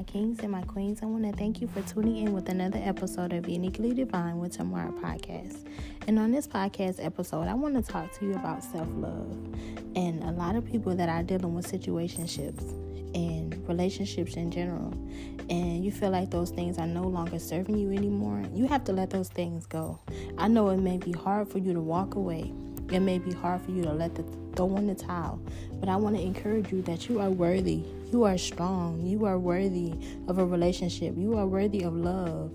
kings and my queens. I want to thank you for tuning in with another episode of Uniquely Divine with Tamara podcast. And on this podcast episode, I want to talk to you about self-love. And a lot of people that are dealing with situationships and relationships in general, and you feel like those things are no longer serving you anymore, you have to let those things go. I know it may be hard for you to walk away. It may be hard for you to throw in the towel, but I want to encourage you that you are worthy. You are strong. You are worthy of a relationship. You are worthy of love.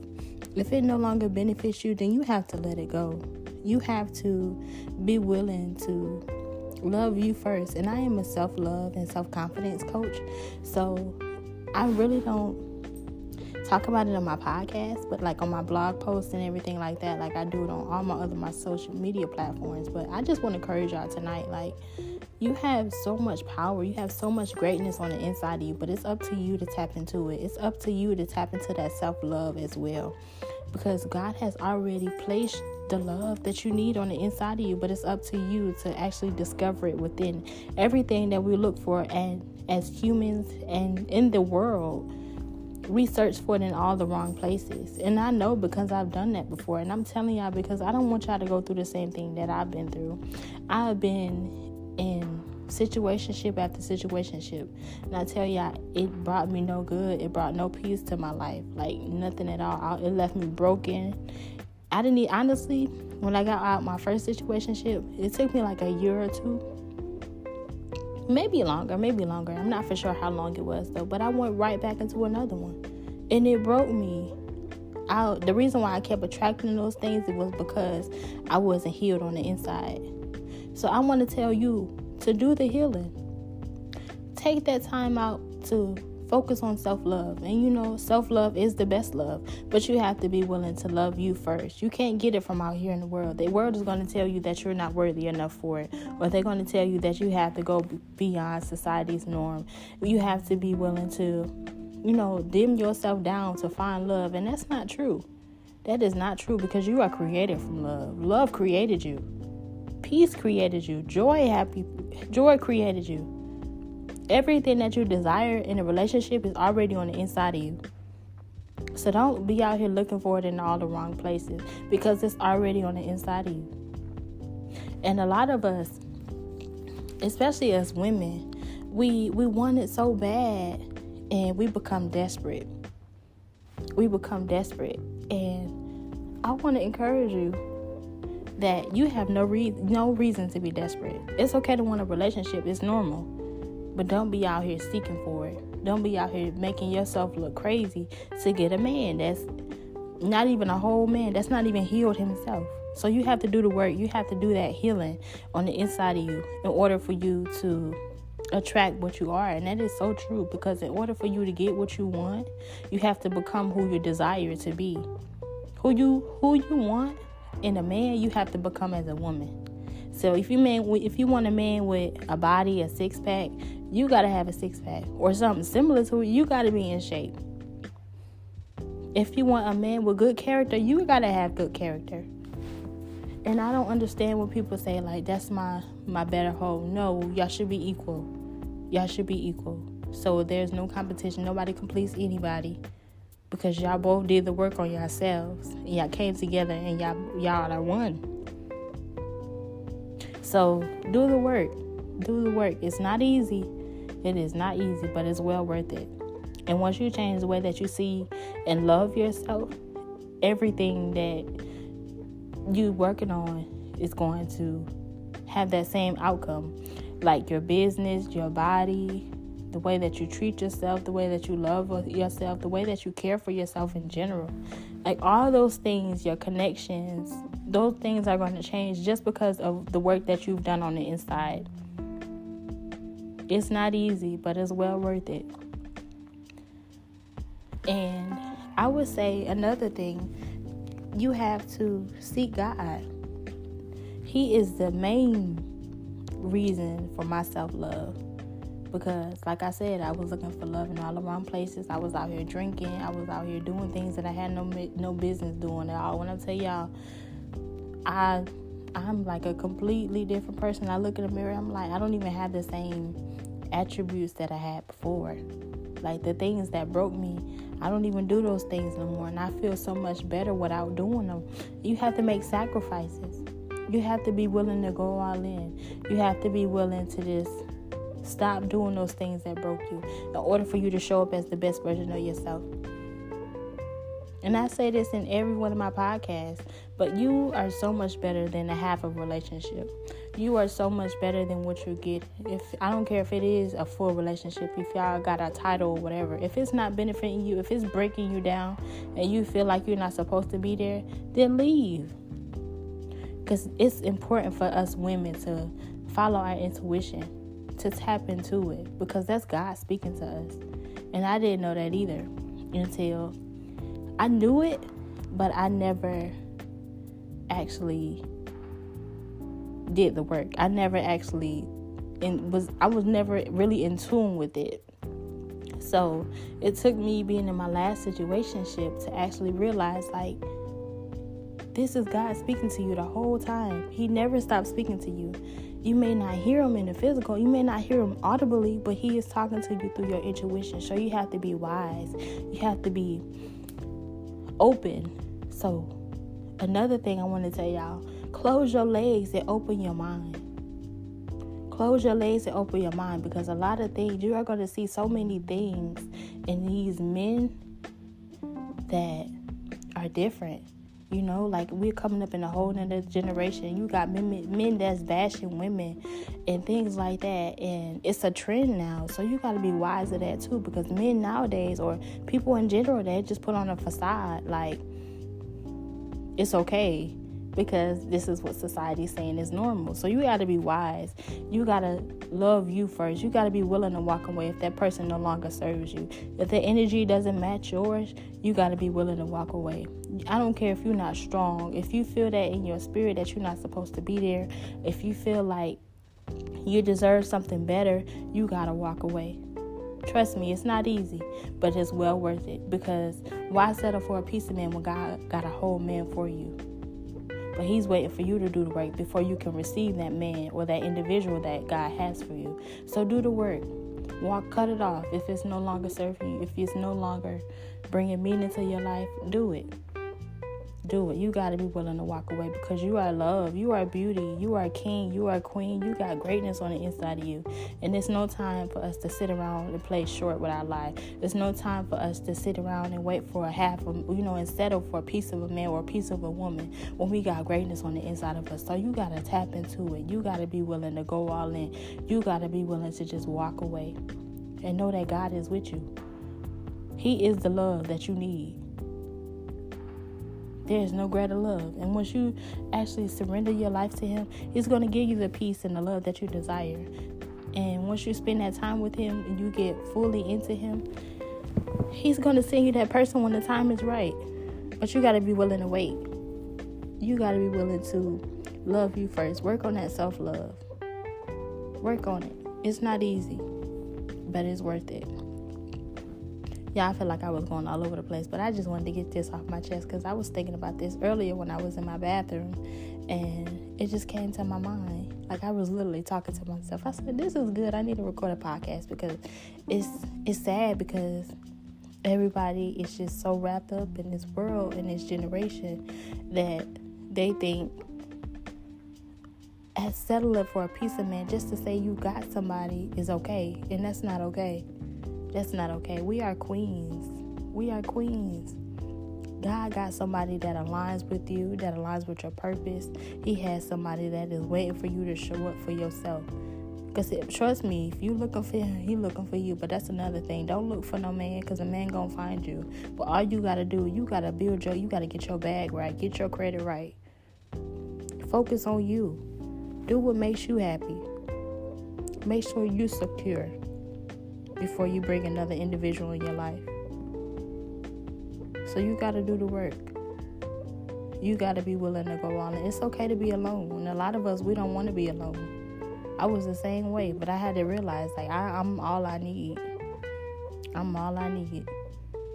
If it no longer benefits you, then you have to let it go. You have to be willing to love you first. And I am a self-love and self-confidence coach, so I really don't talk about it on my podcast, but like on my blog posts and everything like that, like I do it on all my social media platforms. But I just want to encourage y'all tonight, like, you have so much power, you have so much greatness on the inside of you, but it's up to you to tap into it. It's up to you to tap into that self-love as well, because God has already placed the love that you need on the inside of you, but it's up to you to actually discover it within. Everything that we look for and as humans and in the world, we search for it in all the wrong places. And I know, because I've done that before. And I'm telling y'all because I don't want y'all to go through the same thing that I've been through. I've been in situationship after situationship. And I tell y'all, it brought me no good. It brought no peace to my life. Like, nothing at all. It left me broken. Honestly, when I got out my first situationship, it took me like a year or two. Maybe longer. I'm not for sure how long it was, though. But I went right back into another one. And it broke me. The reason why I kept attracting those things, it was because I wasn't healed on the inside. So I want to tell you to do the healing. Take that time out to focus on self-love. And self-love is the best love. But you have to be willing to love you first. You can't get it from out here in the world. The world is going to tell you that you're not worthy enough for it. Or they're going to tell you that you have to go beyond society's norm. You have to be willing to, dim yourself down to find love. And that's not true. That is not true, because you are created from love. Love created you. Peace created you. Joy created you. Everything that you desire in a relationship is already on the inside of you. So don't be out here looking for it in all the wrong places, because it's already on the inside of you. And a lot of us, especially as women, we want it so bad, and we become desperate. And I want to encourage you that you have no reason to be desperate. It's okay to want a relationship. It's normal. But don't be out here seeking for it. Don't be out here making yourself look crazy to get a man that's not even a whole man, that's not even healed himself. So you have to do the work. You have to do that healing on the inside of you in order for you to attract what you are. And that is so true, because in order for you to get what you want, you have to become who you desire to be. Who you want in a man, you have to become as a woman. So if you want a man with a body, a six-pack, you got to have a six-pack or something similar to it. You got to be in shape. If you want a man with good character, you got to have good character. And I don't understand when people say, like, that's my better hoe. No, y'all should be equal. So there's no competition. Nobody completes anybody, because y'all both did the work on yourselves. And y'all came together and y'all are one. So do the work. It's not easy. It is not easy, but it's well worth it. And once you change the way that you see and love yourself, everything that you working on is going to have that same outcome. Like your business, your body, the way that you treat yourself, the way that you love yourself, the way that you care for yourself in general. Like all those things, your connections, those things are going to change just because of the work that you've done on the inside. It's not easy, but it's well worth it. And I would say another thing, you have to seek God. He is the main reason for my self-love. Because, like I said, I was looking for love in all the wrong places. I was out here drinking. I was out here doing things that I had no business doing at all. When I tell y'all, I'm like a completely different person. I look in the mirror, I'm like, I don't even have the same attributes that I had before. Like, the things that broke me, I don't even do those things no more. And I feel so much better without doing them. You have to make sacrifices. You have to be willing to go all in. You have to be willing to just stop doing those things that broke you in order for you to show up as the best version of yourself. And I say this in every one of my podcasts, but you are so much better than a half of a relationship. You are so much better than what you get. If I don't care if it is a full relationship, if y'all got a title or whatever, if it's not benefiting you, if it's breaking you down and you feel like you're not supposed to be there, then leave. Because it's important for us women to follow our intuition, to tap into it, because that's God speaking to us. And I didn't know that either until I knew it, but I never actually did the work. I never actually I was never really in tune with it. So it took me being in my last situationship to actually realize, like, this is God speaking to you the whole time. He never stops speaking to you. You may not hear him in the physical. You may not hear him audibly, but he is talking to you through your intuition. So you have to be wise. You have to be open. So another thing I want to tell y'all, close your legs and open your mind. Close your legs and open your mind, because a lot of things, you are going to see so many things in these men that are different. You know, like, we're coming up in a whole nother generation. You got men that's bashing women and things like that. And it's a trend now. So you got to be wise of that too, because men nowadays, or people in general, they just put on a facade like it's okay because this is what society's saying is normal. So you got to be wise. You got to love you first. You got to be willing to walk away if that person no longer serves you. If the energy doesn't match yours, you got to be willing to walk away. I don't care if you're not strong. If you feel that in your spirit that you're not supposed to be there, if you feel like you deserve something better, you got to walk away. Trust me, it's not easy, but it's well worth it, because why settle for a piece of man when God got a whole man for you? But he's waiting for you to do the work before you can receive that man or that individual that God has for you. So do the work. Cut it off. If it's no longer serving you, if it's no longer bringing meaning to your life, do it. Do it. You got to be willing to walk away, because you are love. You are beauty. You are king. You are queen. You got greatness on the inside of you. And there's no time for us to sit around and play short with our life. There's no time for us to sit around and wait for a half of, and settle for a piece of a man or a piece of a woman when we got greatness on the inside of us. So you got to tap into it. You got to be willing to go all in. You got to be willing to just walk away and know that God is with you. He is the love that you need. There is no greater love. And once you actually surrender your life to him, he's going to give you the peace and the love that you desire. And once you spend that time with him and you get fully into him, he's going to send you that person when the time is right. But you got to be willing to wait. You got to be willing to love you first. Work on that self-love. Work on it. It's not easy, but it's worth it. Yeah, I feel like I was going all over the place, but I just wanted to get this off my chest, because I was thinking about this earlier when I was in my bathroom, and it just came to my mind. Like, I was literally talking to myself. I said, this is good. I need to record a podcast, because it's sad, because everybody is just so wrapped up in this world, in this generation, that they think as settling for a piece of man just to say you got somebody is okay, and that's not okay. That's not okay. We are queens. We are queens. God got somebody that aligns with you, that aligns with your purpose. He has somebody that is waiting for you to show up for yourself. Because trust me, if you looking for him, he looking for you. But that's another thing. Don't look for no man, because a man gonna find you. But all you gotta do, you gotta you gotta get your bag right. Get your credit right. Focus on you. Do what makes you happy. Make sure you're secure before you bring another individual in your life. So you got to do the work. You got to be willing to go on. It's okay to be alone. And a lot of us, we don't want to be alone. I was the same way, but I had to realize, like, I'm all I need. I'm all I need.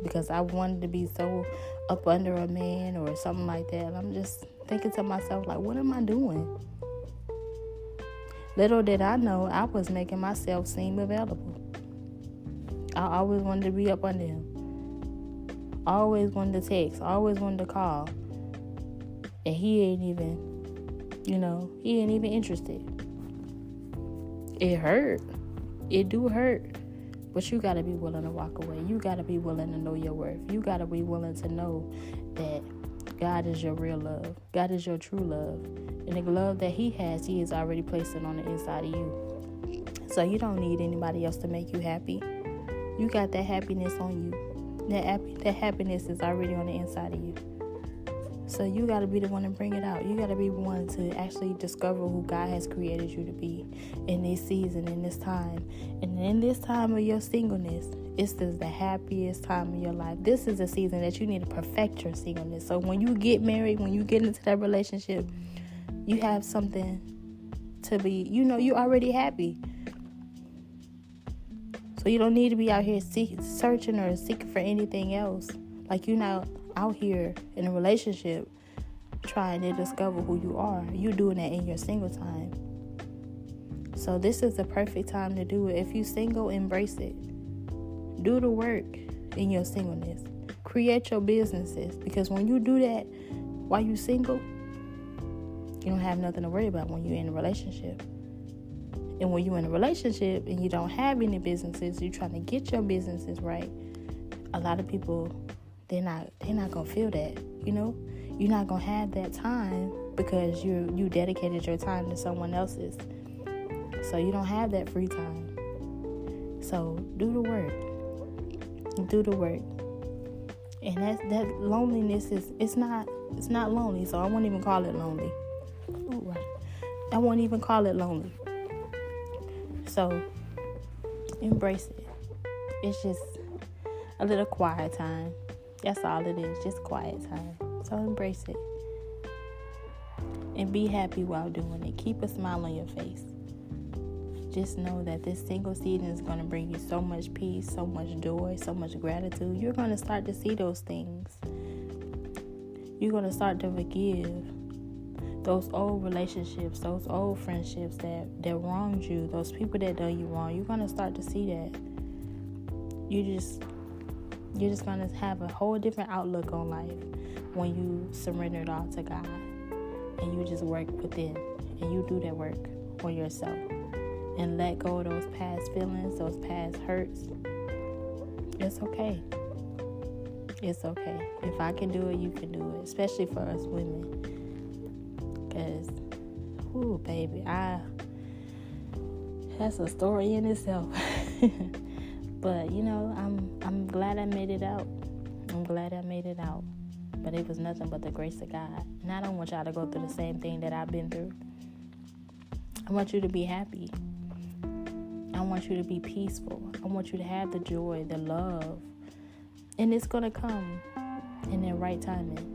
Because I wanted to be so up under a man or something like that. And I'm just thinking to myself, like, what am I doing? Little did I know, I was making myself seem available. I always wanted to be up under him. I always wanted to text. I always wanted to call. And he ain't even interested. It hurt. It do hurt. But you got to be willing to walk away. You got to be willing to know your worth. You got to be willing to know that God is your real love. God is your true love. And the love that he has already placed it on the inside of you. So you don't need anybody else to make you happy. You got that happiness on you. That happiness is already on the inside of you. So you got to be the one to bring it out. You got to be the one to actually discover who God has created you to be in this season, in this time. And in this time of your singleness, it's just the happiest time of your life. This is a season that you need to perfect your singleness. So when you get married, when you get into that relationship, you have something to be, you already happy. So you don't need to be out here searching or seeking for anything else. Like, you're not out here in a relationship trying to discover who you are. You're doing that in your single time. So this is the perfect time to do it. If you're single, embrace it. Do the work in your singleness. Create your businesses. Because when you do that while you're single, you don't have nothing to worry about when you're in a relationship. And when you're in a relationship and you don't have any businesses, you're trying to get your businesses right. A lot of people, they're not gonna feel that. You're not gonna have that time because you dedicated your time to someone else's. So you don't have that free time. So do the work. Do the work. And that loneliness it's not lonely. So I won't even call it lonely. Ooh, right. I won't even call it lonely. So embrace it. It's just a little quiet time. That's all it is, just quiet time. So embrace it. And be happy while doing it. Keep a smile on your face. Just know that this single season is going to bring you so much peace, so much joy, so much gratitude. You're going to start to see those things. You're going to start to forgive those old relationships, those old friendships that wronged you, those people that done you wrong. You're going to start to see that. You're just going to have a whole different outlook on life when you surrender it all to God and you just work within and you do that work on yourself and let go of those past feelings, those past hurts. It's okay. It's okay. If I can do it, you can do it, especially for us women. Because, ooh, baby, that's a story in itself. But, I'm glad I made it out. But it was nothing but the grace of God. And I don't want y'all to go through the same thing that I've been through. I want you to be happy. I want you to be peaceful. I want you to have the joy, the love. And it's going to come in the right timing.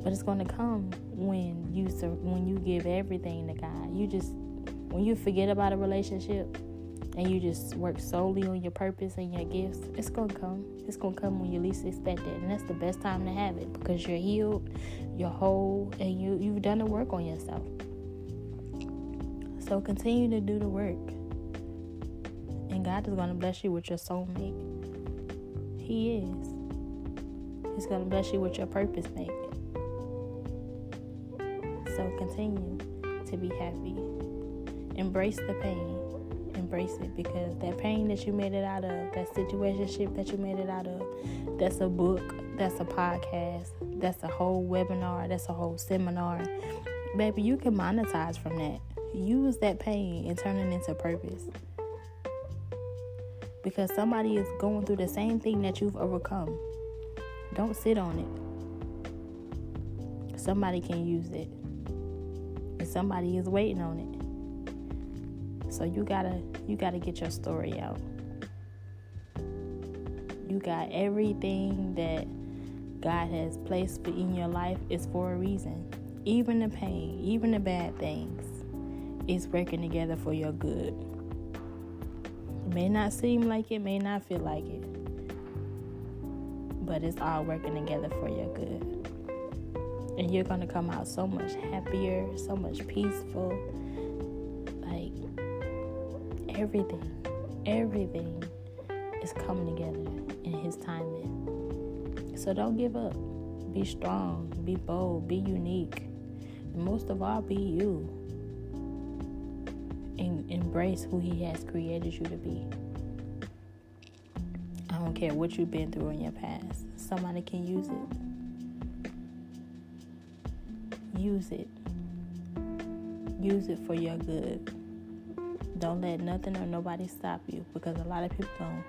But it's going to come when you give everything to God. When you forget about a relationship and you just work solely on your purpose and your gifts, it's going to come. It's going to come when you least expect it. And that's the best time to have it because you're healed, you're whole, and you've done the work on yourself. So continue to do the work. And God is going to bless you with your soulmate. He is. He's going to bless you with your purpose mate. So continue to be happy. Embrace the pain. Embrace it because that pain that you made it out of, that situationship that you made it out of, that's a book, that's a podcast, that's a whole webinar, that's a whole seminar. Baby, you can monetize from that. Use that pain and turn it into purpose. Because somebody is going through the same thing that you've overcome. Don't sit on it. Somebody can use it. And somebody is waiting on it. So you gotta get your story out. You got everything that God has placed in your life is for a reason. Even the pain, even the bad things is working together for your good. It may not seem like it, may not feel like it, but it's all working together for your good. And you're going to come out so much happier, so much peaceful. Like, everything It's coming together in His timing. So don't give up. Be strong, be bold, be unique, and most of all, be you. And embrace who He has created you to be. I don't care what you've been through in your past. Somebody can use it. Use it. Use it for your good. Don't let nothing or nobody stop you, because a lot of people don't.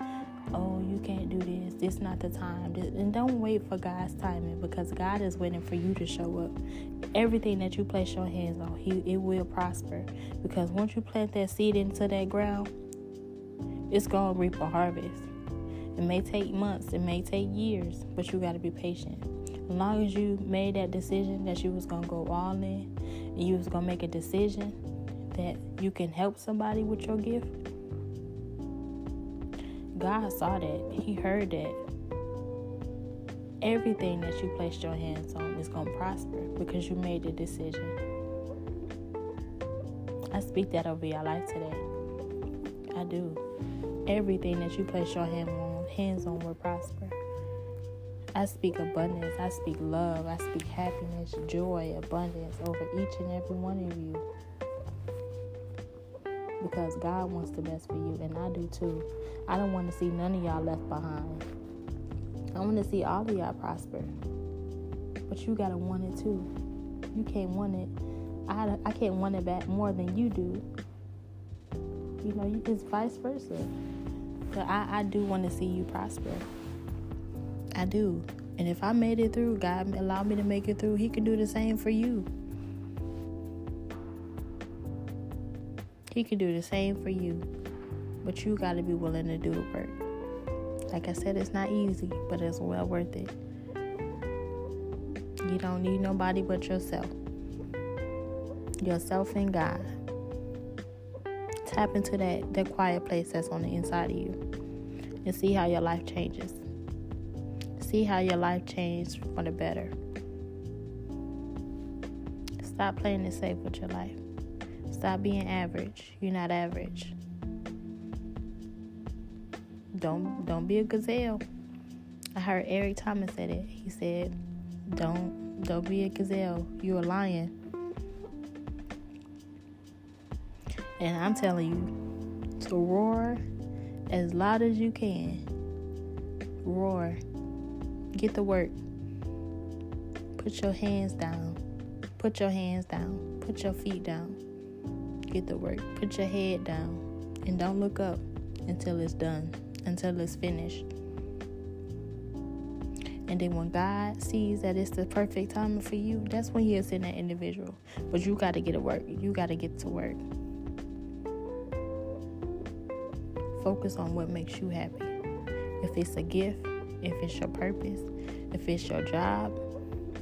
Oh, you can't do this. This not the time. And don't wait for God's timing, because God is waiting for you to show up. Everything that you place your hands on, it will prosper. Because once you plant that seed into that ground, it's going to reap a harvest. It may take months. It may take years. But you got to be patient. As long as you made that decision that you was going to go all in, and you was going to make a decision that you can help somebody with your gift, God saw that. He heard that. Everything that you placed your hands on is going to prosper because you made the decision. I speak that over your life today. I do. Everything that you place your hands on will prosper. I speak abundance. I speak love. I speak happiness, joy, abundance over each and every one of you. Because God wants the best for you, and I do too. I don't want to see none of y'all left behind. I want to see all of y'all prosper. But you got to want it too. You can't want it. I can't want it back more than you do. You know, it's vice versa. But I do want to see you prosper. I do. And if I made it through, God allowed me to make it through, He can do the same for you. He can do the same for you. But you got to be willing to do the work. Like I said, it's not easy, but it's well worth it. You don't need nobody but yourself. Yourself and God. Tap into that quiet place that's on the inside of you. And see how your life changes. See how your life changes for the better. Stop playing it safe with your life. Stop being average. You're not average. Don't be a gazelle. I heard Eric Thomas say that. He said, don't be a gazelle. You're a lion. And I'm telling you to roar as loud as you can. Roar. Get to work. Put your hands down. Put your hands down. Put your feet down. Get to work. Put your head down. And don't look up until it's done. Until it's finished. And then when God sees that it's the perfect time for you, that's when He'll send that individual. But you got to get to work. You got to get to work. Focus on what makes you happy. If it's a gift, if it's your purpose, if it's your job,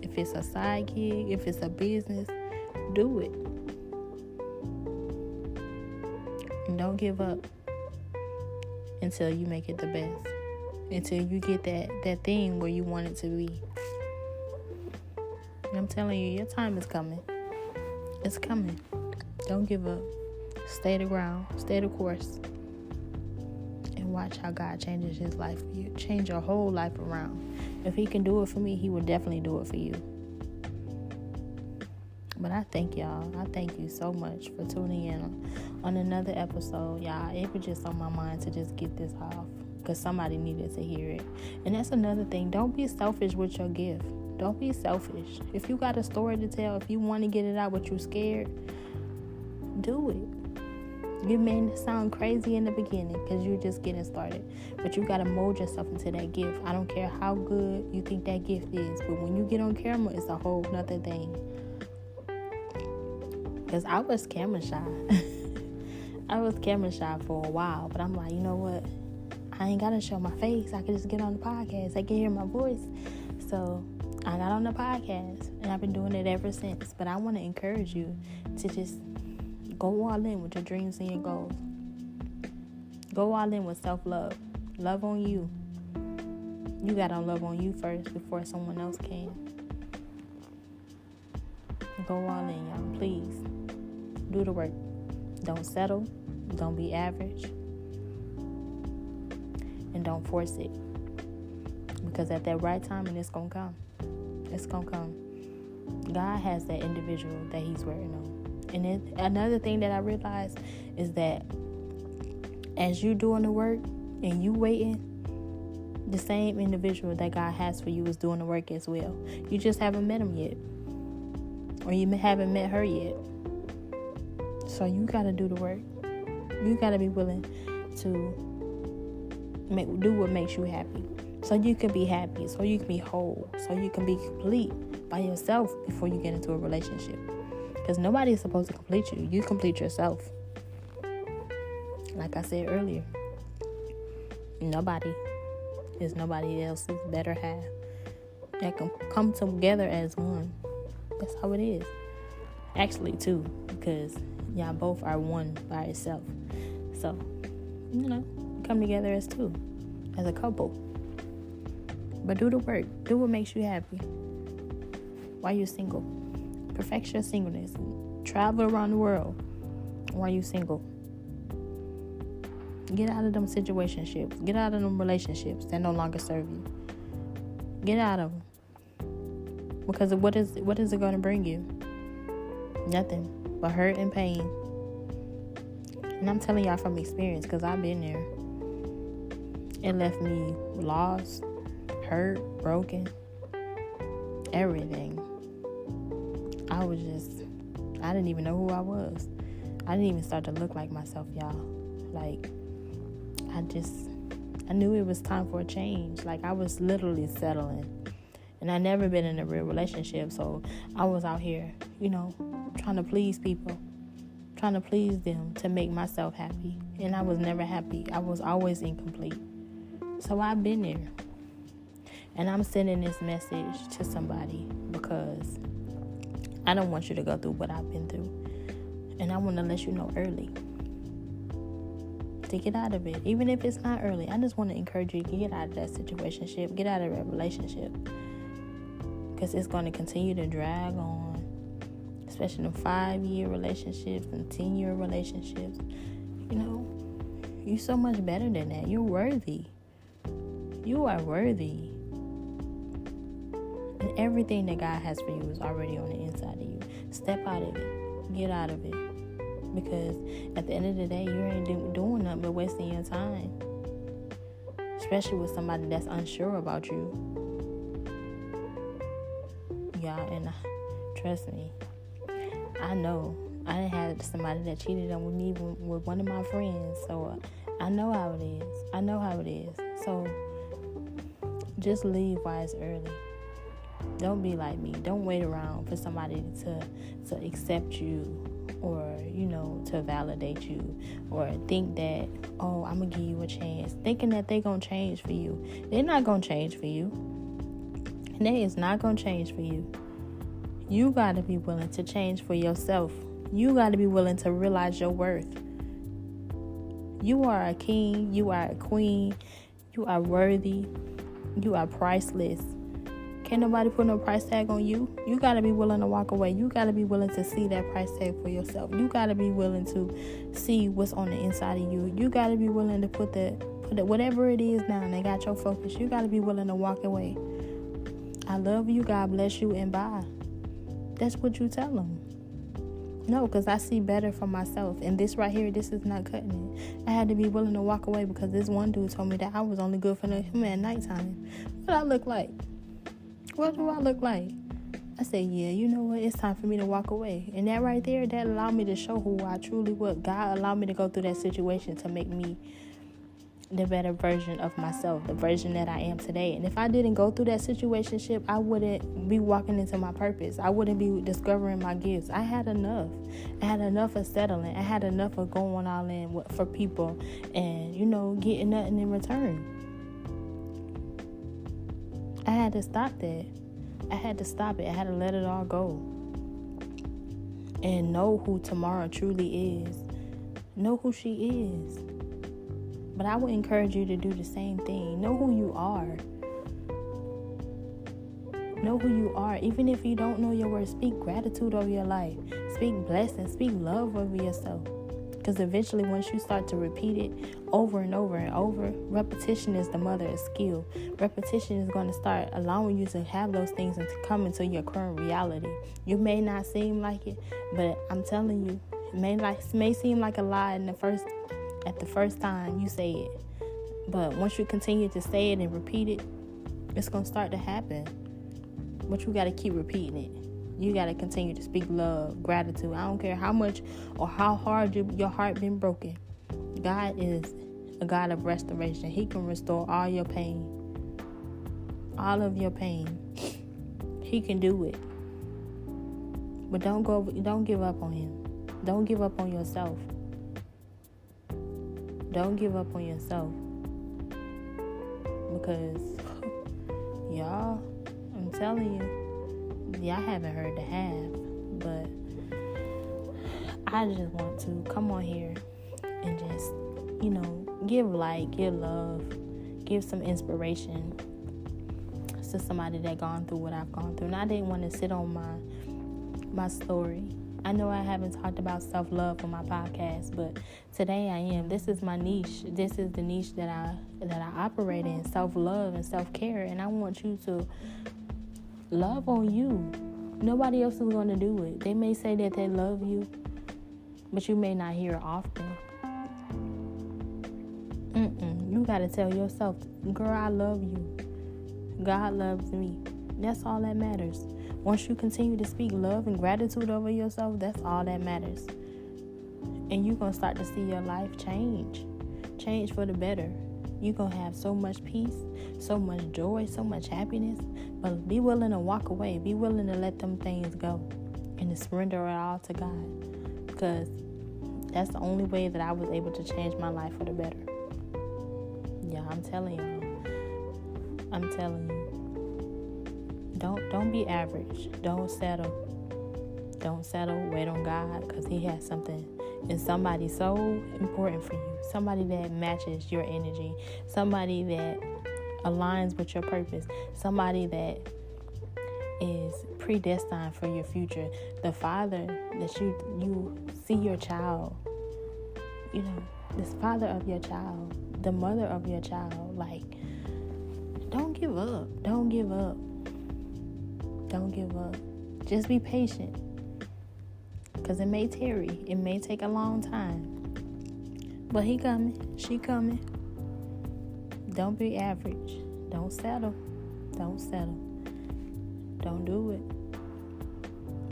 if it's a side gig, if it's a business, do it. And don't give up until you make it the best. Until you get that thing where you want it to be. And I'm telling you, your time is coming. It's coming. Don't give up. Stay the ground. Stay the course. And watch how God changes His life for you. Change your whole life around. If He can do it for me, He will definitely do it for you. But I thank y'all. I thank you so much for tuning in on another episode. Y'all, it was just on my mind to just get this off. Because somebody needed to hear it. And that's another thing. Don't be selfish with your gift. Don't be selfish. If you got a story to tell, if you want to get it out but you're scared, do it. You may sound crazy in the beginning because you're just getting started. But you got to mold yourself into that gift. I don't care how good you think that gift is. But when you get on camera, it's a whole nother thing. Because I was camera shy. I was camera shy for a while. But I'm like, you know what? I ain't got to show my face. I can just get on the podcast. I can hear my voice. So I got on the podcast. And I've been doing it ever since. But I want to encourage you to just go all in with your dreams and your goals. Go all in with self-love. Love on you. You got to love on you first before someone else can. Go all in, y'all. Please. Do the work. Don't settle. Don't be average. and don't force it. Because at that right time, and it's going to come. It's going to come. God has that individual that he's working on. And then another thing that I realized is that as you doing the work and you waiting, the same individual that God has for you is doing the work as well. You just haven't met him yet. Or you haven't met her yet. So you got to do the work. You got to be willing to do what makes you happy. So you can be happy. So you can be whole. So you can be complete by yourself before you get into a relationship. Because nobody is supposed to complete you. You complete yourself. Like I said earlier, nobody is nobody else's better half. That can come together as one. That's how it is. Actually, two, because y'all both are one by itself. So, come together as two, as a couple. But do the work. Do what makes you happy while you're single. Perfect your singleness. Travel around the world while you're single. Get out of them situationships. Get out of them relationships that no longer serve you. Get out of them. Because what is it going to bring you? Nothing but hurt and pain. And I'm telling y'all from experience, because I've been there. It left me lost, hurt, broken, everything. I didn't even know who I was. I didn't even start to look like myself, y'all. Like, I knew it was time for a change. Like, I was literally settling. And I never been in a real relationship, so I was out here, trying to please people, trying to please them to make myself happy. And I was never happy. I was always incomplete. So I've been there. And I'm sending this message to somebody because I don't want you to go through what I've been through. And I want to let you know early to get out of it. Even if it's not early, I just want to encourage you to get out of that situationship, get out of that relationship. Because it's going to continue to drag on, especially in 5-year relationships and 10-year relationships. You're so much better than that. You're worthy. You are worthy. And everything that God has for you is already on the inside of you. Step out of it. Get out of it. Because at the end of the day, you ain't doing nothing but wasting your time. Especially with somebody that's unsure about you. Y'all, and trust me, I know I had somebody that cheated on me with one of my friends, so I know how it is. So just leave while it's early. Don't be like me. Don't wait around for somebody to accept you, or to validate you, or think that, I'm gonna give you a chance, thinking that they're gonna change for you. They're not gonna change for you. They is not going to change for you. You got to be willing to change for yourself. You got to be willing to realize your worth. You are a king. You are a queen. You are worthy. You are priceless. Can't nobody put no price tag on you. You got to be willing to walk away. You got to be willing to see that price tag for yourself. You got to be willing to see what's on the inside of you. You got to be willing to put whatever it is down that got your focus. You got to be willing to walk away. I love you, God bless you, and bye. That's what you tell them. No, because I see better for myself. And this right here, this is not cutting it. I had to be willing to walk away because this one dude told me that I was only good for him at nighttime. What I look like? What do I look like? I said, yeah, you know what? It's time for me to walk away. And that right there, that allowed me to show who I truly was. God allowed me to go through that situation to make me the better version of myself, the version that I am today. And if I didn't go through that situationship, I wouldn't be walking into my purpose. I wouldn't be discovering my gifts. I had enough. I had enough of settling. I had enough of going all in for people and, getting nothing in return. I had to stop that. I had to stop it. I had to let it all go. And know who Tamara truly is. Know who she is. But I would encourage you to do the same thing. Know who you are. Know who you are. Even if you don't know your worth, speak gratitude over your life. Speak blessing. Speak love over yourself. Because eventually, once you start to repeat it over and over and over, repetition is the mother of skill. Repetition is going to start allowing you to have those things and to come into your current reality. You may not seem like it, but I'm telling you, it may seem like a lie at the first time you say it. But once you continue to say it and repeat it, it's going to start to happen. But you got to keep repeating it. You got to continue to speak love, gratitude. I don't care how much or how hard your heart been broken. God is a God of restoration. He can restore all your pain. All of your pain. He can do it. But don't give up on him. Don't give up on yourself. Don't give up on yourself. Because y'all, I'm telling you, y'all haven't heard the half, but I just want to come on here and just, give light, give love, give some inspiration to somebody that gone through what I've gone through. And I didn't want to sit on my story. I know I haven't talked about self-love on my podcast, but today I am. This is my niche. This is the niche that I operate in, self-love and self-care. And I want you to love on you. Nobody else is going to do it. They may say that they love you, but you may not hear it often. You got to tell yourself, girl, I love you. God loves me. That's all that matters. Once you continue to speak love and gratitude over yourself, that's all that matters. And you're going to start to see your life change. Change for the better. You're going to have so much peace, so much joy, so much happiness. But be willing to walk away. Be willing to let them things go and to surrender it all to God. Because that's the only way that I was able to change my life for the better. Yeah, I'm telling you. I'm telling you. Don't be average. Don't settle. Don't settle. Wait on God, because he has something and somebody so important for you. Somebody that matches your energy. Somebody that aligns with your purpose. Somebody that is predestined for your future. The father that you see your child. This father of your child. The mother of your child. Like, don't give up. Don't give up. Don't give up. Just be patient. Because it may tarry. It may take a long time. But he coming. She coming. Don't be average. Don't settle. Don't settle. Don't do it.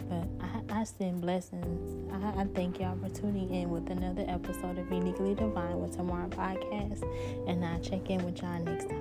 But I send blessings. I thank y'all for tuning in with another episode of Uniquely Divine with Tamara Podcast. And I'll check in with y'all next time.